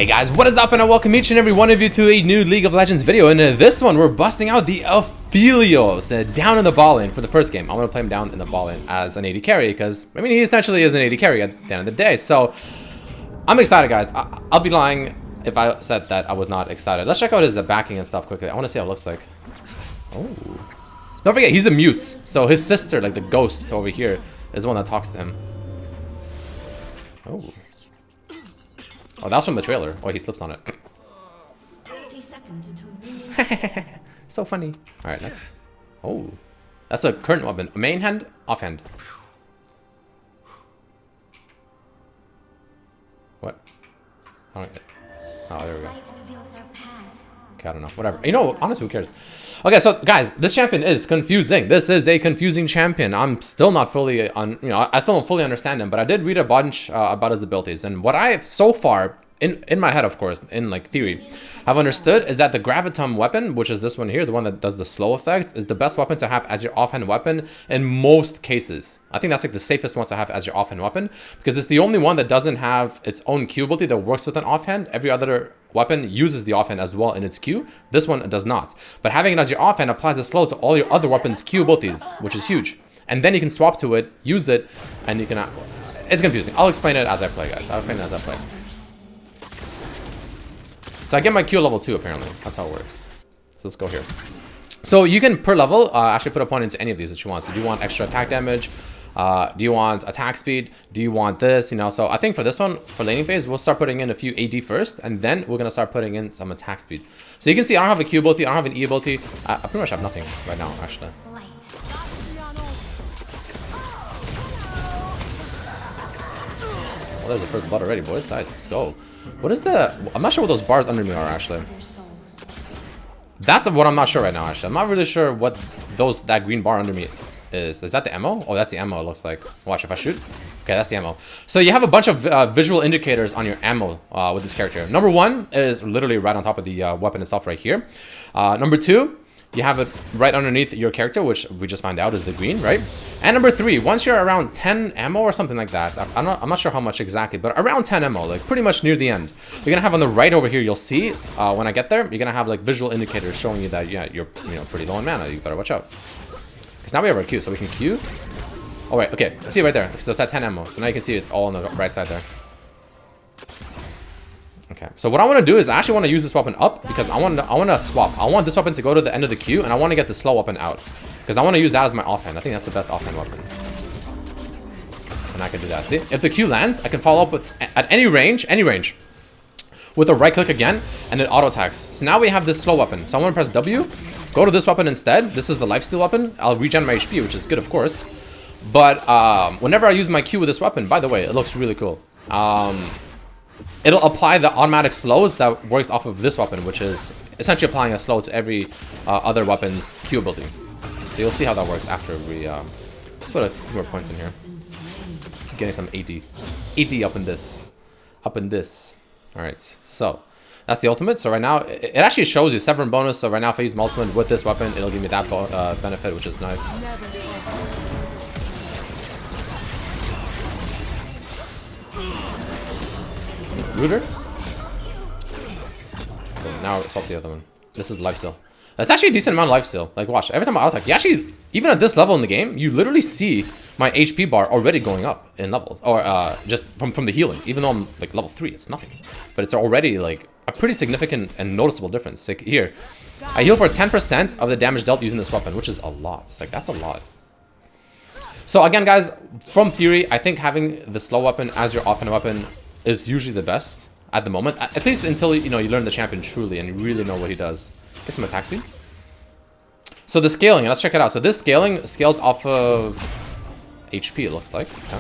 Hey guys, what is up, and I welcome each and every one of you to a new League of Legends video. And in this one, we're busting out the Aphelios down in the ball lane for the first game. I'm going to play him down in the ball lane as an AD carry because, I mean, he essentially is an AD carry at the end of the day. So, I'm excited, guys. I'll be lying if I said that I was not excited. Let's check out his backing and stuff quickly. I want to see how it looks like. Oh. Don't forget, he's a mute. So, his sister, like the ghost over here, is the one that talks to him. Oh. Oh, that was from the trailer. Oh, he slips on it. 30 seconds until So funny. Alright, next. Oh. That's a current weapon. Main hand, offhand. What? Oh, there we go. Okay, I don't know. Whatever. You know, honestly, who cares? Okay, so guys, this champion is confusing. This is a confusing champion. I'm still not fully I still don't fully understand him, but I did read a bunch about his abilities, and what I've so far in my head, of course, in like theory, have understood is that the gravitum weapon, which is this one here, the one that does the slow effects, is the best weapon to have as your offhand weapon in most cases. I think that's like the safest one to have as your offhand weapon because it's the only one that doesn't have its own Q ability that works with an offhand. Every other weapon uses the offhand as well in its Q. This one does not. But having it as your offhand applies a slow to all your other weapons' Q abilities, which is huge. And then you can swap to it, use it, and you can... It's confusing. I'll explain it as I play, guys. I'll explain it as I play. So I get my Q level 2, apparently. That's how it works. So let's go here. So you can, per level, actually put a point into any of these that you want. So do you want extra attack damage? Do you want attack speed? Do you want this? You know, so I think for this one, for laning phase, we'll start putting in a few AD first, and then we're going to start putting in some attack speed. So you can see I don't have a Q ability, I don't have an E ability. I pretty much have nothing right now, actually. Well, there's the first blood already, boys. Nice, let's go. What is the... I'm not sure what those bars under me are, actually. That's what I'm not sure right now, actually. I'm not really sure what that green bar under me is. Is that the ammo? Oh, that's the ammo, it looks like. Watch, if I shoot. Okay, that's the ammo. So you have a bunch of visual indicators on your ammo with this character. Number one is literally right on top of the weapon itself right here. Number two, you have it right underneath your character, which we just found out is the green, right? And number three, once you're around 10 ammo or something like that, I'm not sure how much exactly, but around 10 ammo, like pretty much near the end, you're gonna have on the right over here, you'll see, when I get there, you're gonna have like visual indicators showing you that, yeah, you're pretty low in mana, you better watch out. Because now we have our Q, so we can Q. Oh, right, okay, see it right there, so it's at 10 ammo, so now you can see it's all on the right side there. Okay, so what I want to do is I actually want to use this weapon up because I want to swap. I want this weapon to go to the end of the queue, and I want to get the slow weapon out because I want to use that as my offhand. I think that's the best offhand weapon, and I can do that. See, if the Q lands, I can follow up with at any range, with a right click again, and it auto attacks. So now we have this slow weapon. So I want to press W, go to this weapon instead. This is the lifesteal weapon. I'll regen my HP, which is good, of course. But whenever I use my Q with this weapon, by the way, it looks really cool. It'll apply the automatic slows that works off of this weapon, which is essentially applying a slow to every other weapon's Q ability. So you'll see how that works after we... let's put a few more points in here. Getting some AD. AD up in this. Up in this. Alright, so that's the ultimate. So right now, it actually shows you Severin bonus. So right now, if I use Multiple with this weapon, it'll give me that benefit, which is nice. Rooter. Okay, now swap the other one. This is lifesteal. That's actually a decent amount of lifesteal. Like, watch, every time I auto attack, you actually, even at this level in the game, you literally see my HP bar already going up in levels, or just from the healing. Even though I'm like level 3, it's nothing, but it's already like a pretty significant and noticeable difference. Like here, I heal for 10% of the damage dealt using this weapon, which is a lot. It's like that's a lot. So again, guys, from theory, I think having the slow weapon as your offhand weapon is usually the best at the moment, at least until you learn the champion truly and you really know what he does. Get some attack speed. So the scaling, let's check it out. So this scaling scales off of HP, it looks like. Yeah.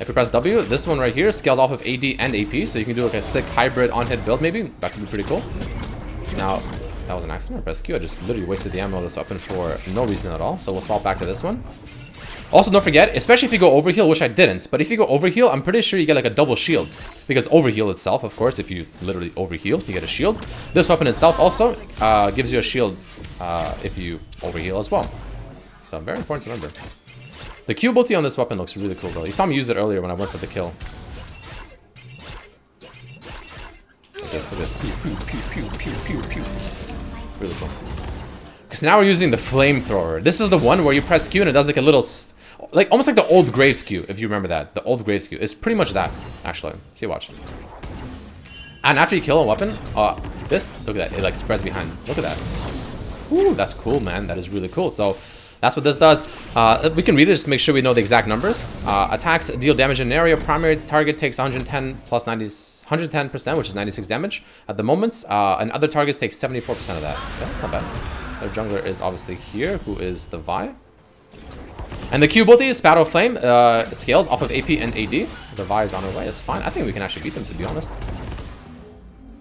If we press W, this one right here scales off of AD and AP, so you can do like a sick hybrid on-hit build maybe. That could be pretty cool. Now, that was an accident. I pressed Q, I just literally wasted the ammo of this weapon for no reason at all. So we'll swap back to this one. Also, don't forget, especially if you go overheal, which I didn't, but if you go overheal, I'm pretty sure you get like a double shield. Because overheal itself, of course, if you literally overheal, you get a shield. This weapon itself also gives you a shield if you overheal as well. So very important to remember. The Q ability on this weapon looks really cool though. You saw me use it earlier when I went for the kill. this. Look at this. Pew, pew, pew, pew, pew, pew, pew. Really cool. Because now we're using the flamethrower. This is the one where you press Q and it does like a little, like almost like the old Graves Q, if you remember that. The old Graves Q. It's pretty much that, actually. See, watch. And after you kill a weapon, this, look at that. It like spreads behind. Look at that. Ooh, that's cool, man. That is really cool. So that's what this does. We can read it just to make sure we know the exact numbers. Attacks deal damage in an area. Primary target takes 110 plus 90, 110%, which is 96 damage at the moment. And other targets take 74% of that. Okay, that's not bad. Their jungler is obviously here, who is the Vi. And the Q ability, Spatter Flame, scales off of AP and AD. The Vi is on her way. It's fine. I think we can actually beat them, to be honest.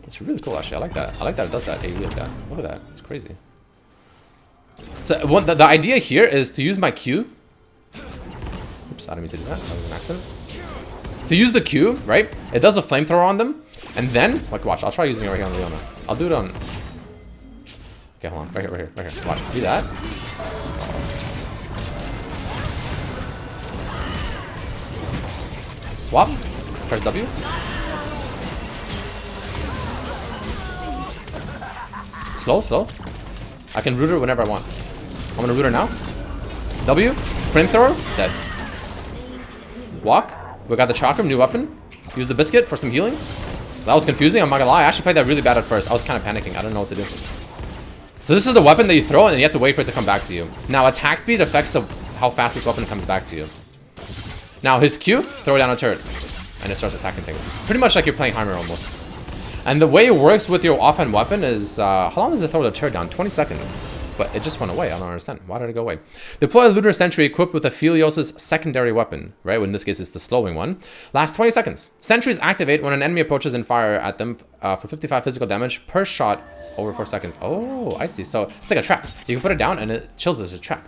It's really cool, actually. I like that. I like that it does that. AD like that. Look at that. It's crazy. So the idea here is to use my Q. Oops, I didn't mean to do that. That was an accident. To use the Q, right? It does a flamethrower on them. And then, like, watch. I'll try using it right here on Leona. I'll do it on... Okay, hold on. Right here, right here, right here. Watch. Do that. Swap. Press W. Slow, slow. I can root her whenever I want. I'm gonna root her now. W. Flamethrower. Dead. Walk. We got the chakram, new weapon. Use the biscuit for some healing. That was confusing, I'm not gonna lie. I actually played that really bad at first. I was kind of panicking. I don't know what to do. So this is the weapon that you throw and you have to wait for it to come back to you. Now attack speed affects how fast this weapon comes back to you. Now his Q, throw down a turret. And it starts attacking things. Pretty much like you're playing Heimer almost. And the way it works with your offhand weapon is, how long does it throw the turret down? 20 seconds. But it just went away. I don't understand. Why did it go away? Deploy a Lunar Sentry equipped with Aphelios' secondary weapon, right? In this case, it's the slowing one. Lasts 20 seconds. Sentries activate when an enemy approaches and fire at them for 55 physical damage per shot over 4 seconds. Oh, I see. So it's like a trap. You can put it down and it chills as a trap.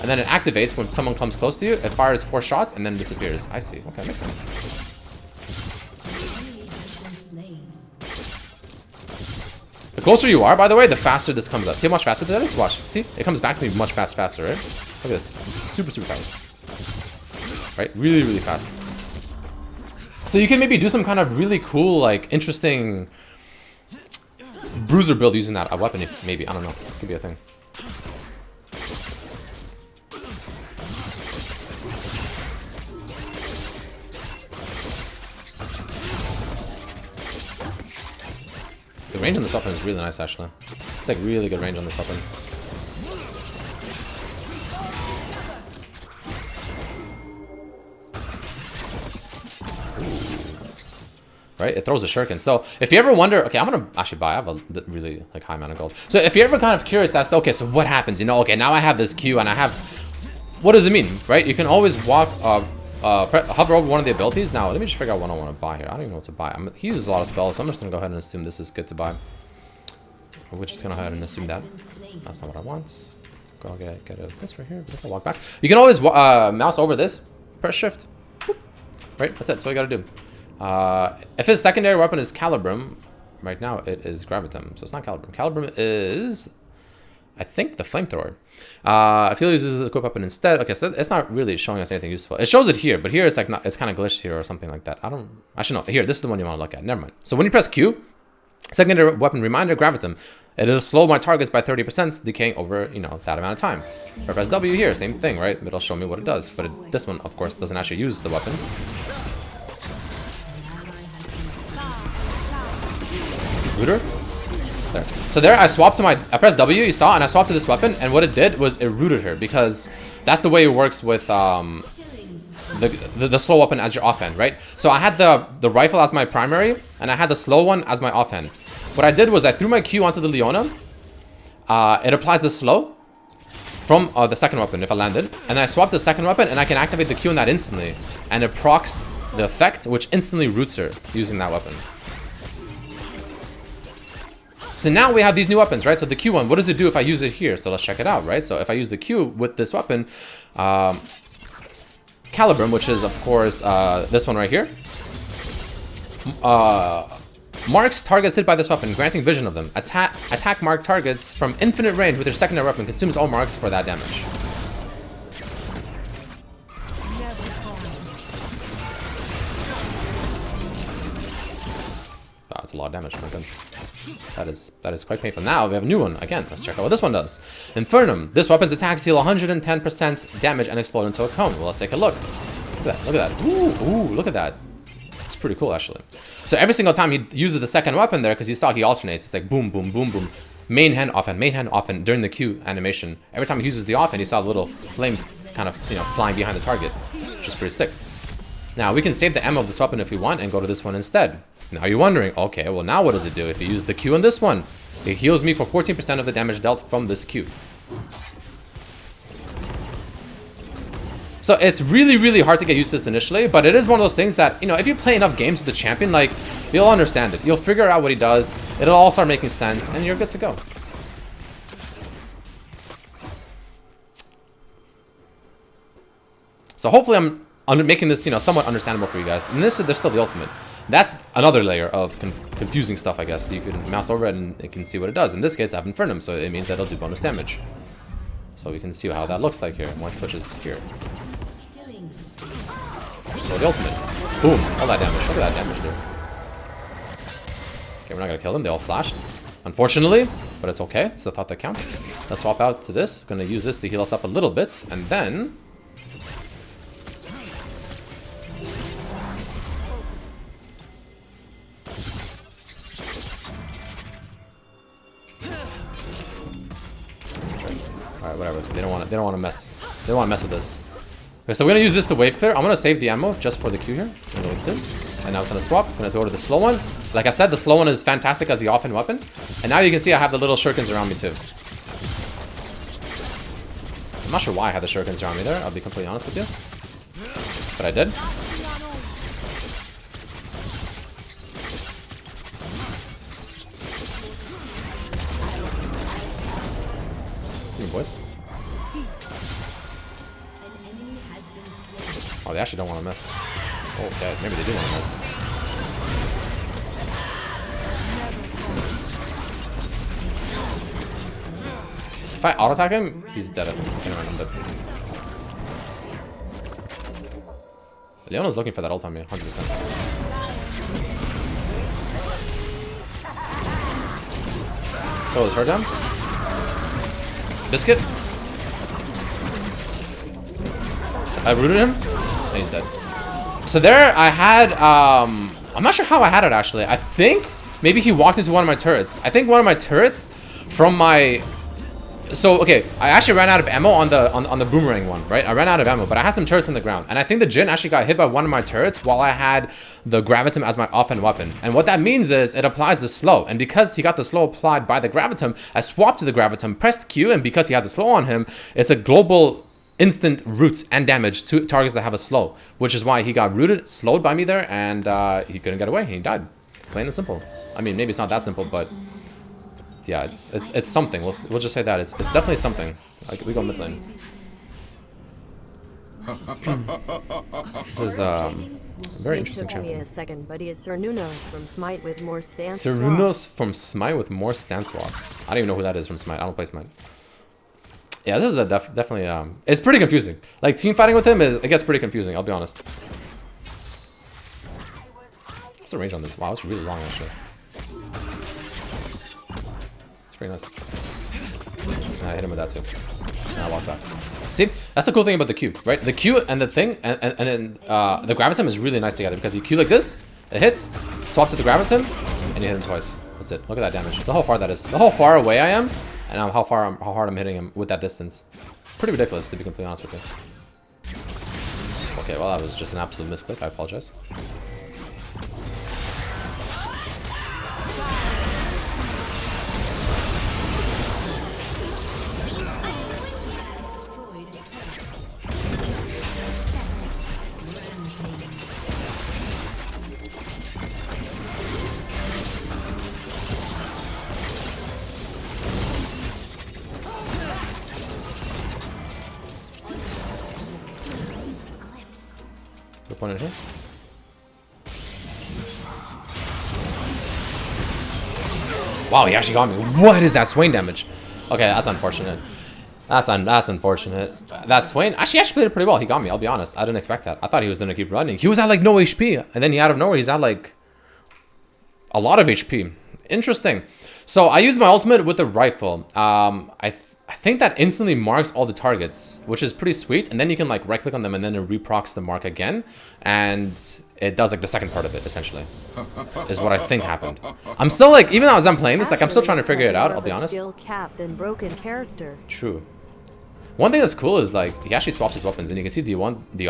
And then it activates when someone comes close to you. It fires 4 shots and then disappears. I see. Okay, makes sense. The closer you are, by the way, the faster this comes up. See how much faster that is? Watch. See? It comes back to me much faster, right? Look at this. Super, super fast. Right? Really, really fast. So you can maybe do some kind of really cool, like, interesting bruiser build using that weapon, if maybe. I don't know. Could be a thing. The range on this weapon is really nice, actually. It's like really good range on this weapon. Ooh. Right? It throws a shuriken. So if you ever wonder, okay, I'm gonna actually buy. I have a really like high amount of gold. So if you're ever kind of curious as to, okay, so what happens? You know, okay, now I have this Q and I have. What does it mean, right? You can always walk. Hover over one of the abilities. Now, let me just figure out what I want to buy here. I don't even know what to buy. He uses a lot of spells, so I'm just going to go ahead and assume this is good to buy. We're just going to go ahead and assume that. That's not what I want. Go get this right here. I'll walk back. You can always mouse over this. Press shift. Boop. Right? That's it. That's all you got to do. If his secondary weapon is Calibrum, right now it is Gravitum. So it's not Calibrum. Calibrum is, I think, the flamethrower. Aphelios uses the equip weapon instead. Okay, so it's not really showing us anything useful. It shows it here, but here it's like not. It's kind of glitched here or something like that. I don't. Actually, no. Here, this is the one you want to look at. Never mind. So when you press Q, secondary weapon reminder Gravitum, it'll slow my targets by 30%, decaying over that amount of time. If I press W here, same thing, right? It'll show me what it does. But this one, of course, doesn't actually use the weapon. Rooter. There. So there I swapped to I pressed W, you saw, and I swapped to this weapon, and what it did was it rooted her, because that's the way it works with the slow weapon as your offhand, right? So I had the rifle as my primary, and I had the slow one as my offhand. What I did was I threw my Q onto the Leona. It applies the slow from the second weapon if I landed, and I swapped the second weapon, and I can activate the Q on that instantly, and it procs the effect, which instantly roots her using that weapon. So now we have these new weapons, right? So the Q one, what does it do if I use it here? So let's check it out, right? So if I use the Q with this weapon, Calibrum, which is, of course, this one right here, marks targets hit by this weapon, granting vision of them. Attack marked targets from infinite range with your secondary weapon, consumes all marks for that damage. Oh, that's a lot of damage. My God. That is quite painful. Now we have a new one. Again, let's check out what this one does. Infernum. This weapon's attacks deal 110% damage and explode into a cone. Well, let's take a look. Look at that. Look at that. Ooh, look at that. It's pretty cool, actually. So every single time he uses the second weapon there, because you saw he alternates. It's like boom, boom, boom, boom. Main hand, offhand, main hand, offhand during the Q animation. Every time he uses the offhand, you saw the little flame kind of, you know, flying behind the target, which is pretty sick. Now, we can save the ammo of this weapon if we want and go to this one instead. Now you're wondering, okay, well now what does it do? If you use the Q on this one, it heals me for 14% of the damage dealt from this Q. So it's really, really hard to get used to this initially, but it is one of those things that, you know, if you play enough games with the champion, like, you'll understand it. You'll figure out what he does, it'll all start making sense, and you're good to go. So hopefully I'm making this, you know, somewhat understandable for you guys. And this is, there's still the ultimate. That's another layer of confusing stuff, I guess. You can mouse over it and it can see what it does. In this case, I have Infernum, so it means that it'll do bonus damage. So we can see how that looks like here. One switches here. So the ultimate. Boom. All that damage. Look at that damage there. Okay, we're not gonna kill them. They all flashed. Unfortunately, but it's okay. It's the thought that counts. Let's swap out to this. Gonna use this to heal us up a little bit, and then alright, whatever. They don't want to mess. They don't want to mess with this. Okay, so we're gonna use this to wave clear. I'm gonna save the ammo just for the Q here. I'm gonna go like this, and now it's gonna swap. I'm gonna go to the slow one. Like I said, the slow one is fantastic as the offhand weapon. And now you can see I have the little shurikens around me too. I'm not sure why I had the shurikens around me there. I'll be completely honest with you, but I did. Here, boys. Oh, they actually don't want to miss. Oh, okay, maybe they do want to miss. If I auto-attack him, he's dead. Anyway, I'm dead. Leona's looking for that ult on me, 100%. Throw the turret down. Biscuit. I rooted him. And he's dead. So there I had, I'm not sure how I had it actually. I think maybe he walked into one of my turrets. I think one of my turrets from my... So, okay, I actually ran out of ammo on the boomerang one, right? I ran out of ammo, but I had some turrets on the ground. And I think the Jhin actually got hit by one of my turrets while I had the Gravitum as my offhand weapon. And what that means is it applies the slow. And because he got the slow applied by the Gravitum, I swapped to the Gravitum, pressed Q, and because he had the slow on him, it's a global instant root and damage to targets that have a slow. Which is why he got rooted, slowed by me there, and he couldn't get away. He died. Plain and simple. I mean, maybe it's not that simple, but... yeah, it's something. We'll just say that it's definitely something. Like, we go mid lane. This is a very interesting champion. A second, but he is Cernunnos from Smite with more stance. Cernunnos from Smite with more stance swaps. I don't even know who that is from Smite. I don't play Smite. Yeah, this is a definitely it's pretty confusing. Like, team fighting with him it gets pretty confusing. I'll be honest. What's the range on this? Wow, it's really long actually. Pretty nice. And I hit him with that too. And I walk back. See, that's the cool thing about the Q, right? The Q and the thing, and then the Gravitum is really nice together because you Q like this, it hits, swap to the Gravitum, and you hit him twice. That's it. Look at that damage. Look how far that is. Look how far away I am, and how hard I'm hitting him with that distance. Pretty ridiculous, to be completely honest with you. Okay, well that was just an absolute misclick. I apologize. Point in here. Wow, he actually got me. What is that Swain damage? Okay, that's unfortunate. That's unfortunate. That Swain actually played it pretty well. He got me, I'll be honest. I didn't expect that. I thought he was gonna keep running. He was at like no HP, and then he out of nowhere he's at like a lot of HP. Interesting. So I used my ultimate with the rifle. I think that instantly marks all the targets, which is pretty sweet. And then you can like right click on them and then it reprocs the mark again. And it does like the second part of it essentially, is what I think happened. I'm still like, even as I'm playing this, like I'm still trying to figure it out, I'll be honest. Skill cap than broken character. True. One thing that's cool is like he actually swaps his weapons and you can see the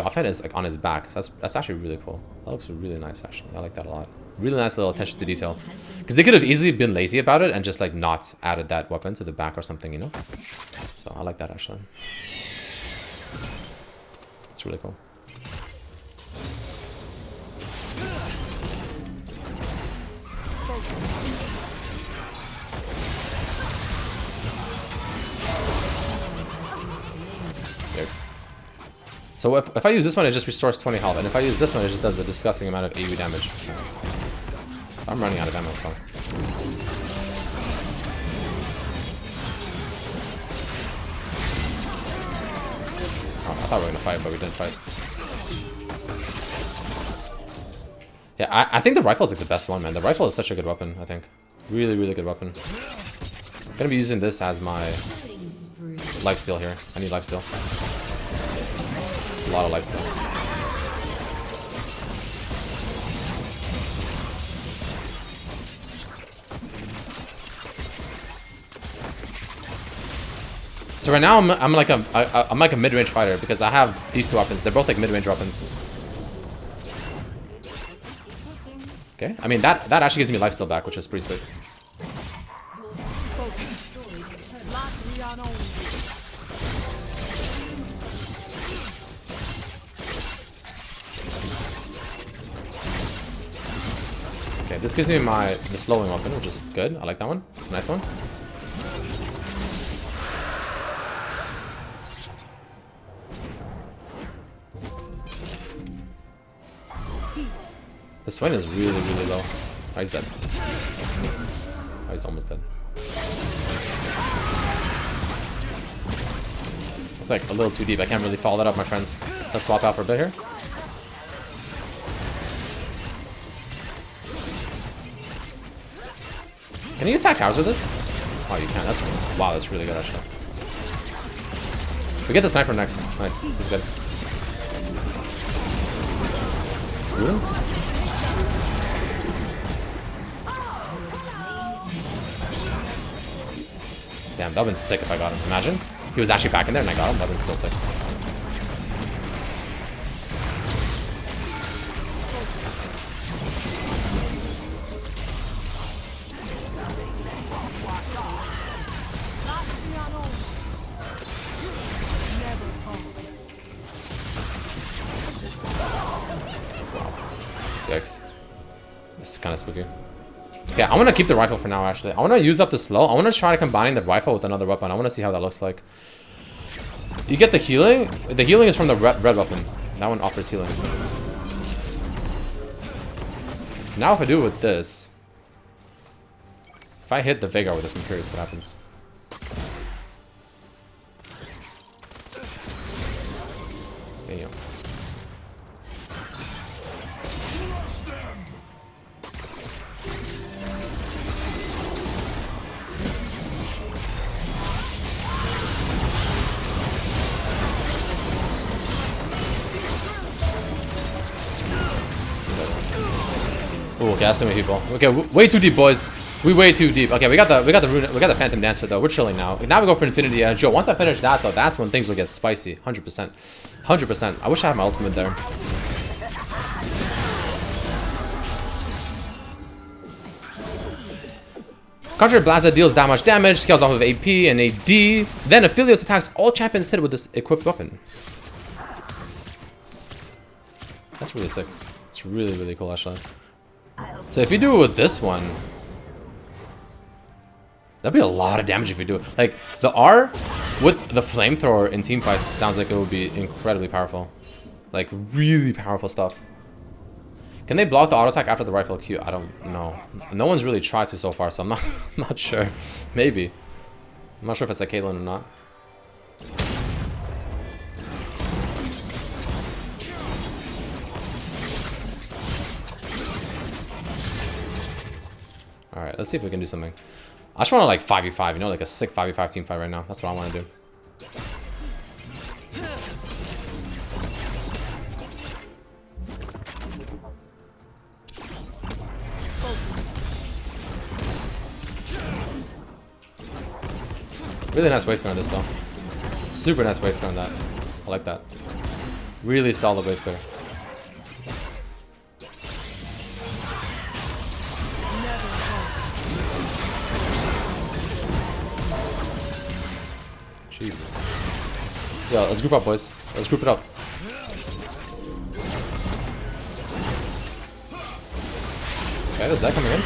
offhand is like on his back. So that's actually really cool. That looks really nice actually. I like that a lot. Really nice little attention to detail. Because they could have easily been lazy about it and just like not added that weapon to the back or something, you know? So I like that actually. It's really cool. Yikes. So if I use this one, it just restores 20 health, and if I use this one, it just does a disgusting amount of AoE damage. I'm running out of ammo, so. Oh, I thought we were gonna fight, but we didn't fight. Yeah, I think the rifle is like the best one, man. The rifle is such a good weapon, I think. Really, really good weapon. I'm gonna be using this as my lifesteal here. I need lifesteal. It's a lot of lifesteal. So right now I'm like a mid-range fighter because I have these two weapons. They're both like mid-range weapons. Okay, I mean that actually gives me lifesteal back, which is pretty sweet. Okay, this gives me the slowing weapon, which is good. I like that one. It's a nice one. The Swain is really, really low. Oh, he's dead. Oh, he's almost dead. It's like a little too deep. I can't really follow that up, my friends. Let's swap out for a bit here. Can you attack towers with this? Oh, you can. That's wow. That's really good, actually. We get the sniper next. Nice. This is good. Really? Damn, that would've been sick if I got him. Imagine. He was actually back in there and I got him. That would've been so sick. Yikes. This is kind of spooky. Yeah, I want to keep the rifle for now, actually. I want to use up the slow. I want to try combining the rifle with another weapon. I want to see how that looks like. You get the healing. The healing is from the red weapon. That one offers healing. So now if I do it with this... If I hit the Veigar with this, I'm curious what happens. Damn. Ooh, okay, that's too many people. Okay, way too deep, boys. We way too deep. Okay, we got the Phantom Dancer though. We're chilling now. Now we go for Infinity Joe. Once I finish that though, that's when things will get spicy. 100%. 100%. I wish I had my ultimate there. Conjured Blaza deals that much damage, scales off of AP and AD. Then Aphelios attacks all champions hit with this equipped weapon. That's really sick. It's really, really cool, actually. So if you do it with this one, that'd be a lot of damage if you do it. Like, the R with the flamethrower in team fights sounds like it would be incredibly powerful. Like, really powerful stuff. Can they block the auto attack after the rifle Q? I don't know. No one's really tried to so far, so I'm not sure. Maybe. I'm not sure if it's a Caitlyn or not. Alright, let's see if we can do something. I just want to like 5v5, you know, like a sick 5v5 team fight right now. That's what I want to do. Really nice wave clear on this though. Super nice wave clear on that. I like that. Really solid wave clear. Jesus. Yo, let's group up, boys. Let's group it up. Okay, there's that coming in.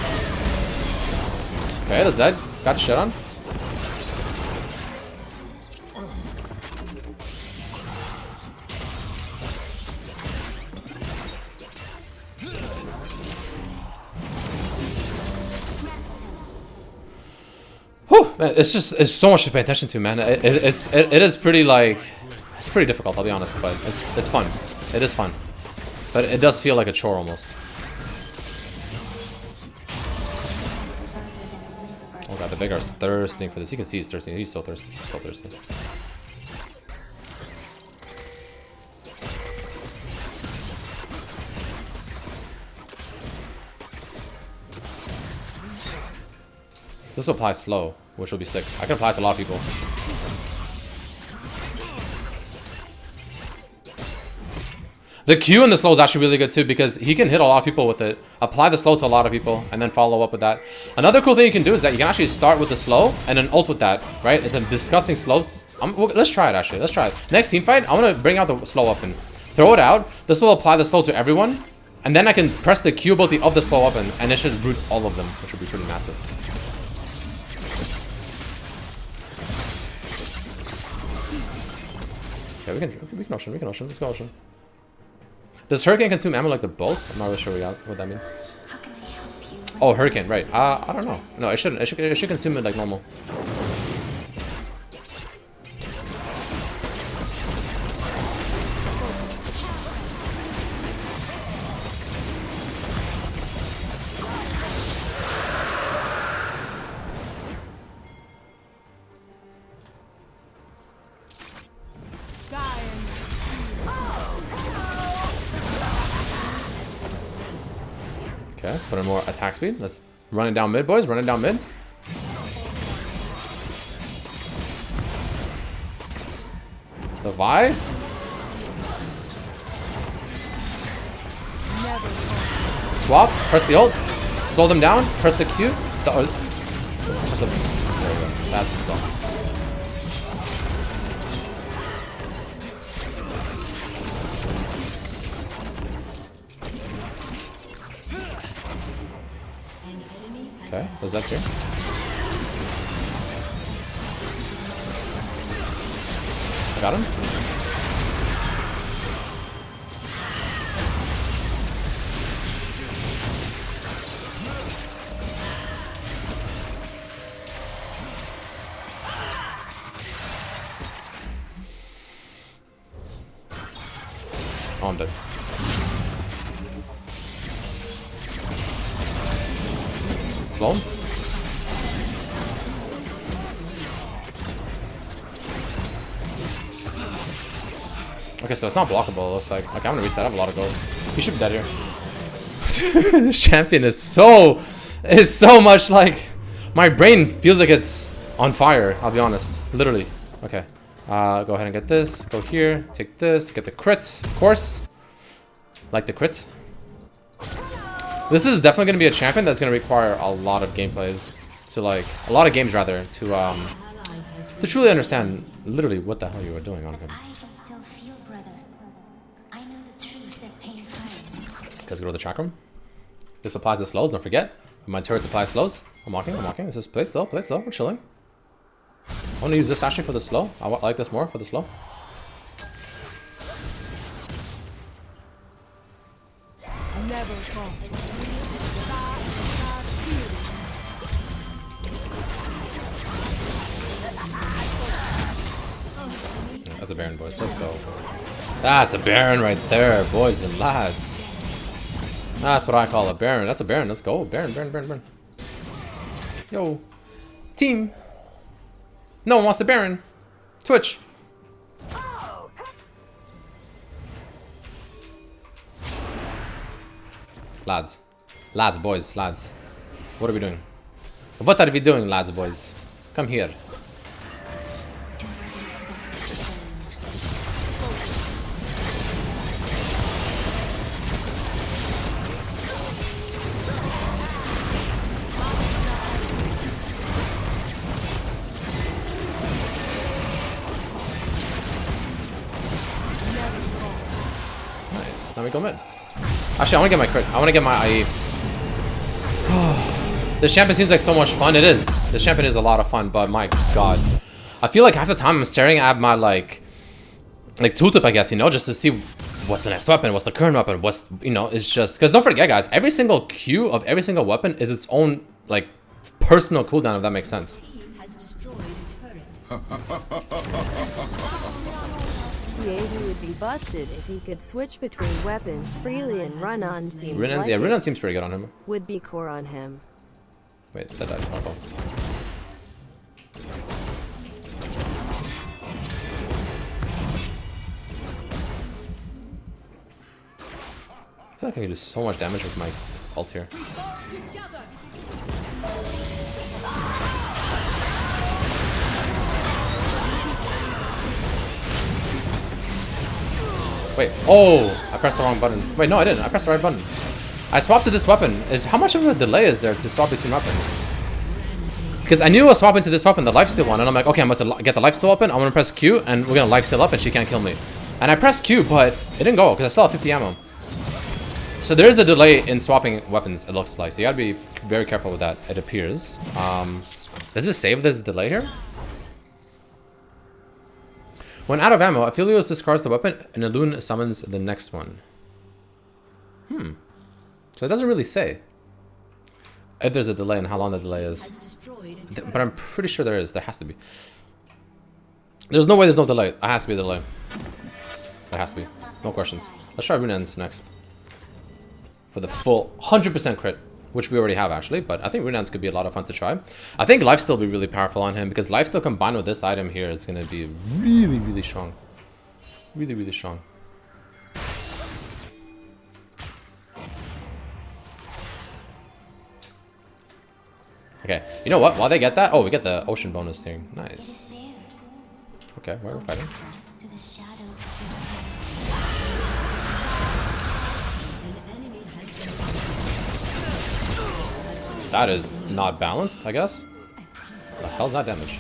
Okay, there's that. Got shit on. Whew, man, it's so much to pay attention to, man. It is pretty like, it's pretty difficult, I'll be honest, but it's fun. It is fun, but it does feel like a chore almost. Oh god, the Vigor's thirsting for this. You can see he's thirsty. He's so thirsty. He's so thirsty. This will apply slow, which will be sick. I can apply it to a lot of people. The Q in the slow is actually really good too because he can hit a lot of people with it. Apply the slow to a lot of people and then follow up with that. Another cool thing you can do is that you can actually start with the slow and then ult with that, right? It's a disgusting slow. Let's try it actually. Let's try it. Next team fight, I'm going to bring out the slow weapon. Throw it out. This will apply the slow to everyone. And then I can press the Q ability of the slow weapon and it should root all of them, which would be pretty massive. Okay, we can ocean. Let's go ocean. Does Hurricane consume ammo like the bolts? I'm not really sure what that means. Oh, Hurricane, right. I don't know. No, it shouldn't. It should consume it like normal. Okay, put in more attack speed. Let's run it down mid, boys. Run it down mid. The Vi. Swap. Press the ult. Slow them down. Press the Q. There we go. That's the slow. Okay, what's that here? I got him. Oh, I'm dead. Slow him. Okay, so it's not blockable, it looks like. Okay, I'm gonna reset. I have a lot of gold. He should be dead here. This champion is so much like, my brain feels like it's on fire, I'll be honest. Literally. Okay. Go ahead and get this. Go here. Take this. Get the crits, of course. Like the crits. This is definitely going to be a champion that's going to require a lot of gameplays to like, a lot of games rather, to truly understand literally what the hell you are doing on him. I can still feel, brother. I know the truth that pain hides. Guys, go to the chakram. This applies to slows, don't forget. My turrets apply slows. I'm walking. This is play slow, we're chilling. I want to use this actually for the slow. I like this more for the slow. Never fall. That's a Baron, boys. Let's go. That's a Baron right there, boys and lads. That's what I call a Baron. That's a Baron. Let's go. Baron. Yo. Team. No one wants the Baron. Twitch. Lads. Lads, boys, lads. What are we doing? What are we doing, lads, boys? Come here. Nice. Now we go mid. Actually, I want to get my crit. I want to get my IE. This champion seems like so much fun. It is. This champion is a lot of fun, but my god. I feel like half the time I'm staring at my like tooltip, I guess, you know, just to see what's the next weapon, what's the current weapon, what's, you know, it's just, because don't forget, guys, every single Q of every single weapon is its own, like, personal cooldown, if that makes sense. He would be busted if he could switch between weapons freely, and run-on seems like yeah, run-on seems pretty good on him. Would be core on him. Wait, it said that. Oh. I feel like I can do so much damage with my ult here. Wait, oh! I pressed the wrong button. Wait, no, I didn't. I pressed the right button. I swapped to this weapon. How much of a delay is there to swap between weapons? Because I knew I was swapping to this weapon, the lifesteal one, and I'm like, okay, I must get the lifesteal weapon. I'm gonna press Q, and we're gonna lifesteal up, and she can't kill me. And I pressed Q, but it didn't go because I still have 50 ammo. So there is a delay in swapping weapons. It looks like, so you gotta be very careful with that. It appears. Does it save there's a delay here? When out of ammo, Aphelios discards the weapon, and Elune summons the next one. So it doesn't really say if there's a delay and how long the delay is. But I'm pretty sure there is. There has to be. There's no way there's no delay. It has to be a delay. There has to be. No questions. Let's try Rune Ends next. For the full 100% crit, which we already have actually. But I think Rune Ends could be a lot of fun to try. I think Lifesteal will be really powerful on him, because Lifesteal combined with this item here is going to be really, really strong. Really, really strong. Okay, you know what? While they get that, oh, we get the ocean bonus thing. Nice. Okay, why are we fighting? That is not balanced, I guess. What the hell's that damage?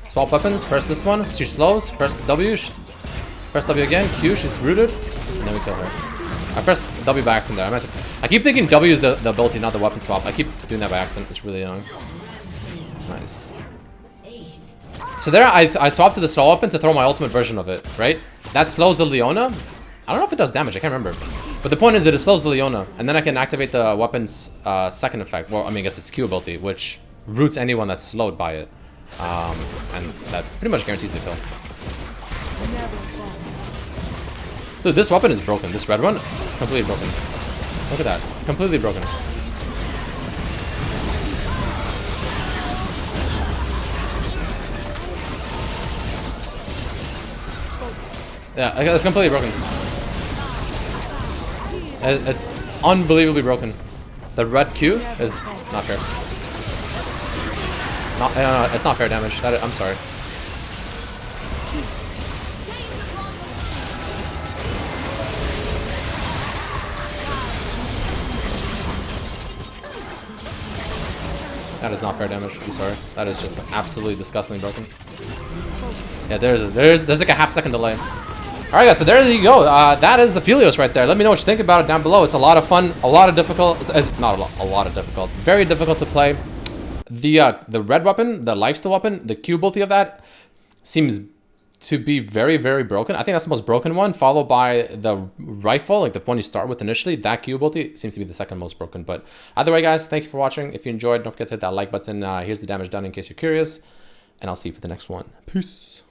Swap weapons, press this one, she slows, press the W, press W again, Q, she's rooted, and then we kill her. I pressed W by accident there. I keep thinking W is the ability, not the weapon swap. I keep doing that by accident. It's really annoying. Nice. So there, I swapped to the slow weapon to throw my ultimate version of it, right? That slows the Leona. I don't know if it does damage. I can't remember. But the point is that it slows the Leona. And then I can activate the weapon's second effect. Well, I mean, I guess it's Q ability, which roots anyone that's slowed by it. And that pretty much guarantees the kill. Dude, this weapon is broken. This red one, completely broken. Look at that. Completely broken. Yeah, it's completely broken. It's unbelievably broken. The red Q is not fair. No, it's not fair damage. I'm sorry. That is not fair damage. I'm sorry. That is just absolutely disgustingly broken. Yeah, there's like a half-second delay. All right, guys. So there you go. That is Aphelios right there. Let me know what you think about it down below. It's a lot of fun. A lot of difficult. It's not a lot of difficult. Very difficult to play. The red weapon, the lifesteal weapon, the Q ability of that seems to be very, very broken. I think that's the most broken one, followed by the rifle, like the one you start with initially. That Q ability seems to be the second most broken. But either way, guys, thank you for watching. If you enjoyed, don't forget to hit that like button. Here's the damage done in case you're curious. And I'll see you for the next one. Peace.